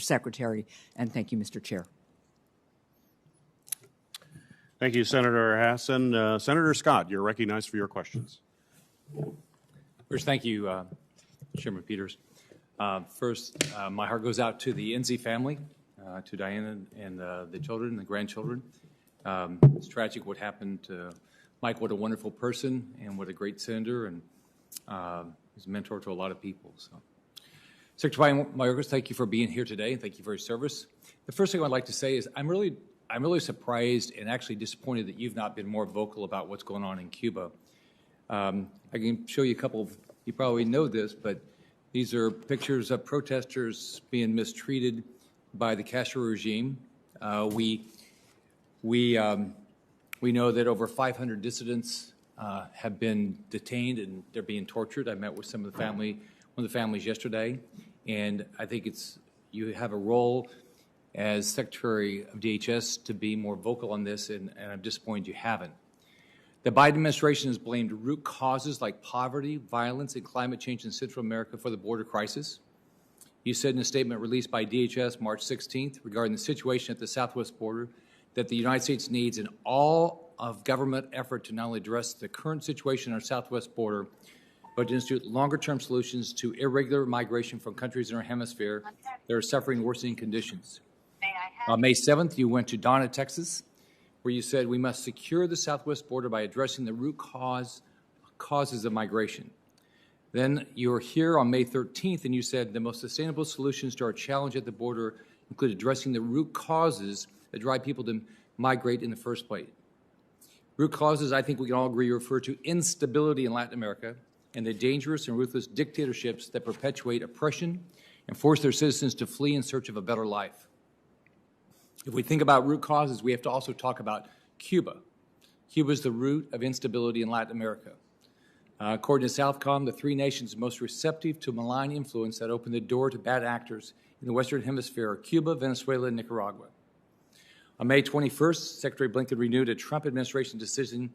Secretary, and thank you, Mr. Chair. Thank you, Senator Hassan. Senator Scott, you're recognized for your questions. First, thank you, Chairman Peters. First, my heart goes out to the Enzi family, to Diana and the children, the grandchildren. It's tragic what happened to Mike. What a wonderful person and what a great senator, and he's a mentor to a lot of people. So, Secretary Mayorkas, thank you for being here today, and thank you for your service. The first thing I'd like to say is I'm really surprised and actually disappointed that you've not been more vocal about what's going on in Cuba. I can show you a couple of, you probably know this, but these are pictures of protesters being mistreated by the Castro regime. We know that over 500 dissidents have been detained and they're being tortured. I met with one of the families yesterday, and I think you have a role as Secretary of DHS to be more vocal on this, and I'm disappointed you haven't. The Biden administration has blamed root causes like poverty, violence, and climate change in Central America for the border crisis. You said in a statement released by DHS March 16th regarding the situation at the southwest border that the United States needs an all-of-government effort to not only address the current situation on our southwest border, but to institute longer-term solutions to irregular migration from countries in our hemisphere that are suffering worsening conditions. On May 7th, you went to Donna, Texas, where you said we must secure the southwest border by addressing the root causes of migration. Then you were here on May 13th, and you said the most sustainable solutions to our challenge at the border include addressing the root causes that drive people to migrate in the first place. Root causes, I think we can all agree, refer to instability in Latin America and the dangerous and ruthless dictatorships that perpetuate oppression and force their citizens to flee in search of a better life. If we think about root causes, we have to also talk about Cuba. Cuba is the root of instability in Latin America. According to Southcom, the three nations most receptive to malign influence that open the door to bad actors in the Western Hemisphere are Cuba, Venezuela, and Nicaragua. On May 21st, Secretary Blinken renewed a Trump administration decision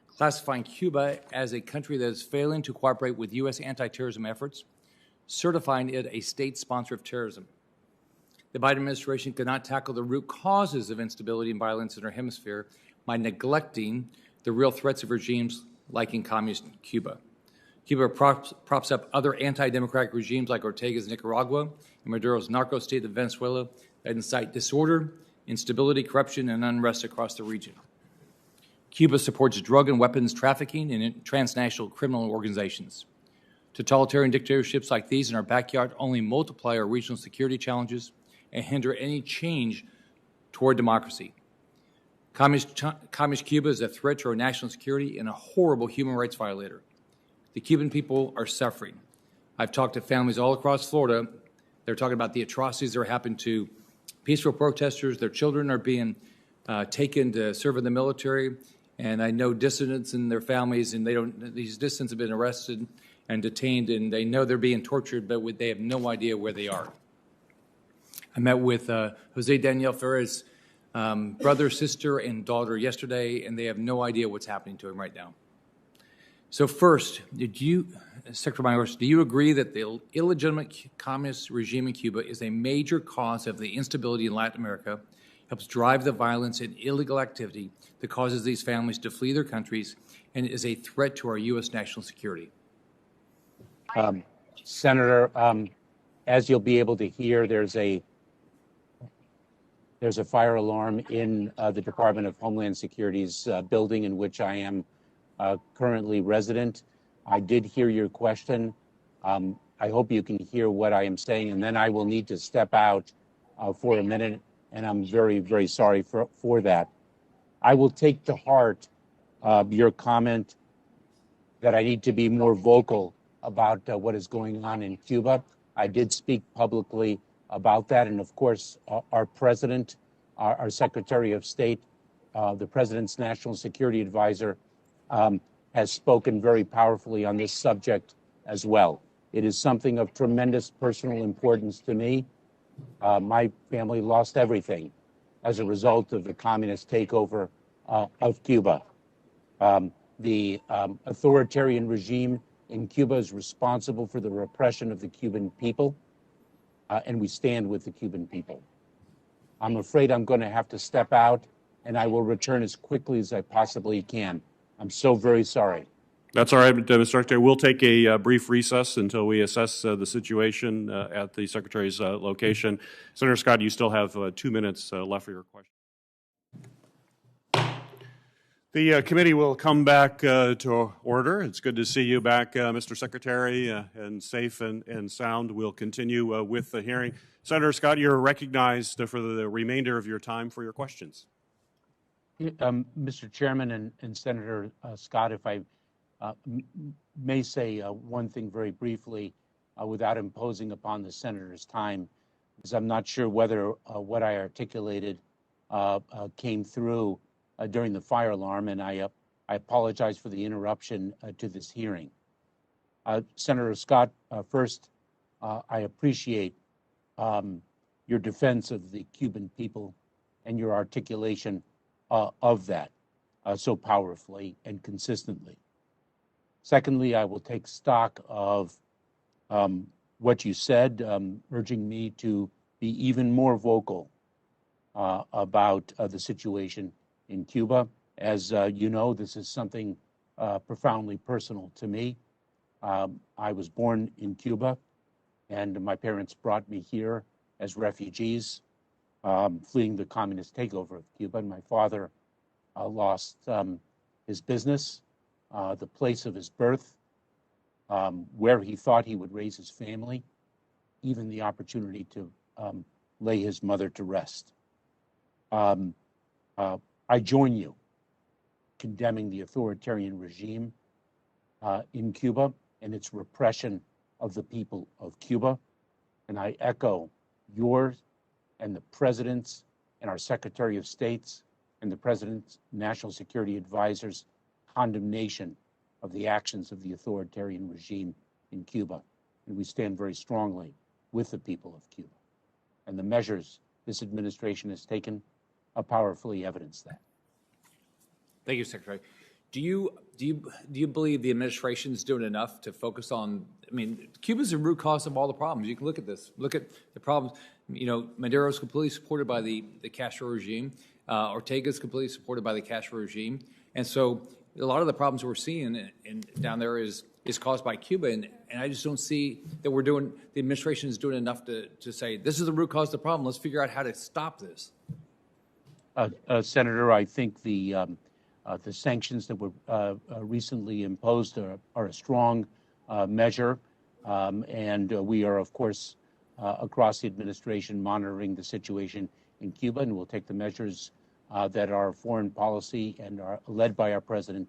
classifying Cuba as a country that is failing to cooperate with U.S. anti-terrorism efforts, certifying it a state sponsor of terrorism. The Biden administration could not tackle the root causes of instability and violence in our hemisphere by neglecting the real threats of regimes like in communist Cuba. Cuba props up other anti-democratic regimes like Ortega's Nicaragua and Maduro's narco state of Venezuela that incite disorder, instability, corruption, and unrest across the region. Cuba supports drug and weapons trafficking and transnational criminal organizations. Totalitarian dictatorships like these in our backyard only multiply our regional security challenges and hinder any change toward democracy. Communist Cuba is a threat to our national security and a horrible human rights violator. The Cuban people are suffering. I've talked to families all across Florida. They're talking about the atrocities that are happening to peaceful protesters. Their children are being taken to serve in the military. And I know dissidents and their families, and these dissidents have been arrested and detained, and they know they're being tortured, but they have no idea where they are. I met with Jose Daniel Ferrer's brother, sister, and daughter yesterday, and they have no idea what's happening to him right now. So first, Secretary Mayorkas, do you agree that the illegitimate communist regime in Cuba is a major cause of the instability in Latin America, helps drive the violence and illegal activity that causes these families to flee their countries, and is a threat to our U.S. national security? Senator, as you'll be able to hear, there's a fire alarm in the Department of Homeland Security's building in which I am currently resident. I did hear your question. I hope you can hear what I am saying, and then I will need to step out for a minute, and I'm very, very sorry for that. I will take to heart your comment that I need to be more vocal about what is going on in Cuba. I did speak publicly about that, and of course, our president, our Secretary of State, the president's national security advisor, has spoken very powerfully on this subject as well. It is something of tremendous personal importance to me. My family lost everything as a result of the communist takeover of Cuba. The authoritarian regime in Cuba is responsible for the repression of the Cuban people. and we stand with the Cuban people. I'm afraid I'm going to have to step out, and I will return as quickly as I possibly can. I'm so very sorry. That's all right, Mr. Secretary. We'll take a brief recess until we assess the situation at the Secretary's location. Senator Scott, you still have 2 minutes left for your question. The committee will come back to order. It's good to see you back, Mr. Secretary, and safe and sound. We'll continue with the hearing. Senator Scott, you're recognized for the remainder of your time for your questions. Mr. Chairman and Senator Scott, if I may say one thing very briefly without imposing upon the senator's time, because I'm not sure whether what I articulated came through during the fire alarm, and I apologize for the interruption to this hearing. Senator Scott, first, I appreciate your defense of the Cuban people and your articulation of that so powerfully and consistently. Secondly, I will take stock of what you said, urging me to be even more vocal about the situation in Cuba. As you know, this is something profoundly personal to me. I was born in Cuba, and my parents brought me here as refugees, fleeing the communist takeover of Cuba. And my father lost his business, the place of his birth, where he thought he would raise his family, even the opportunity to lay his mother to rest. I join you condemning the authoritarian regime in Cuba and its repression of the people of Cuba. And I echo yours and the President's and our Secretary of State's and the President's National Security Advisor's condemnation of the actions of the authoritarian regime in Cuba. And we stand very strongly with the people of Cuba. And the measures this administration has taken powerfully evidence that. Thank you, Secretary. Do you believe the administration is doing enough to focus on? I mean, Cuba's the root cause of all the problems. You can look at this. Look at the problems. You know, Maduro's completely supported by the Castro regime. Ortega's completely supported by the Castro regime, and so a lot of the problems we're seeing down there is caused by Cuba, and I just don't see that the administration is doing enough to say this is the root cause of the problem. Let's figure out how to stop this. Senator, I think the sanctions that were recently imposed are a strong measure, and we are, of course, across the administration monitoring the situation in Cuba, and we'll take the measures that our foreign policy and are led by our president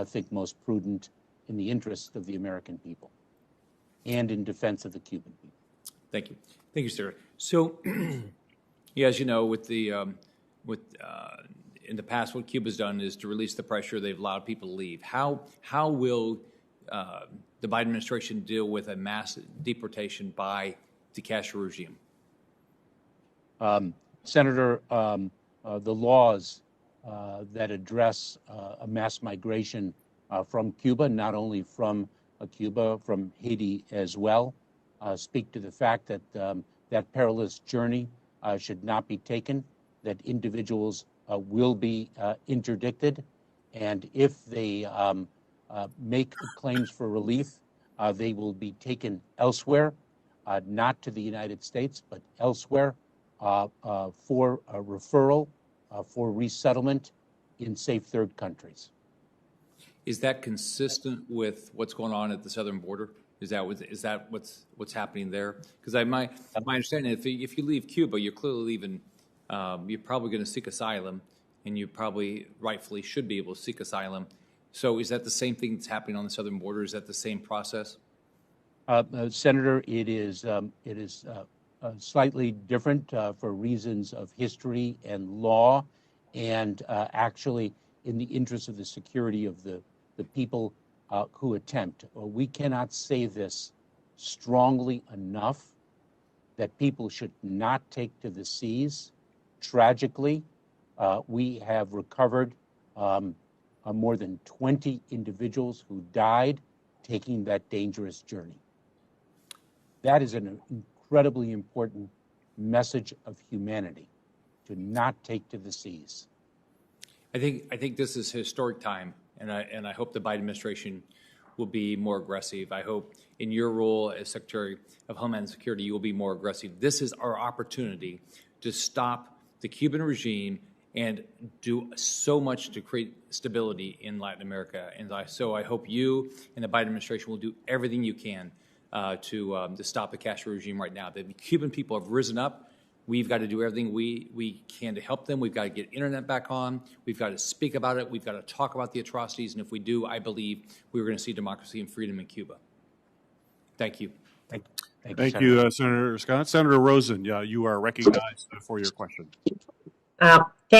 think most prudent in the interest of the American people and in defense of the Cuban people. Thank you, sir. So, yeah, as you know, in the past, what Cuba's done is to release the pressure. They've allowed people to leave. How will the Biden administration deal with a mass deportation by the Castro regime? Senator, the laws that address a mass migration from Cuba, not only from Cuba, from Haiti as well, speak to the fact that that perilous journey should not be taken, that individuals will be interdicted, and if they make claims for relief, they will be taken elsewhere, not to the United States, but elsewhere for a referral, for resettlement in safe third countries. Is that consistent with what's going on at the southern border? Is that what's happening there? Because my understanding, if you leave Cuba, you're clearly leaving. You're probably going to seek asylum, and you probably rightfully should be able to seek asylum. So is that the same thing that's happening on the southern border? Is that the same process? Senator, it is slightly different for reasons of history and law, and actually in the interest of the security of the people who attempt. We cannot say this strongly enough, that people should not take to the seas. Tragically, we have recovered more than 20 individuals who died taking that dangerous journey. That is an incredibly important message of humanity to not take to the seas. I think this is a historic time, and I hope the Biden administration will be more aggressive. I hope in your role as Secretary of Homeland Security, you will be more aggressive. This is our opportunity to stop the Cuban regime and do so much to create stability in Latin America. And so I hope you and the Biden administration will do everything you can to stop the Castro regime right now. The Cuban people have risen up. We've got to do everything we can to help them. We've got to get internet back on. We've got to speak about it. We've got to talk about the atrocities. And if we do, I believe we're going to see democracy and freedom in Cuba. Thank you. Thank you, Senator Scott. Senator Rosen, you are recognized for your question.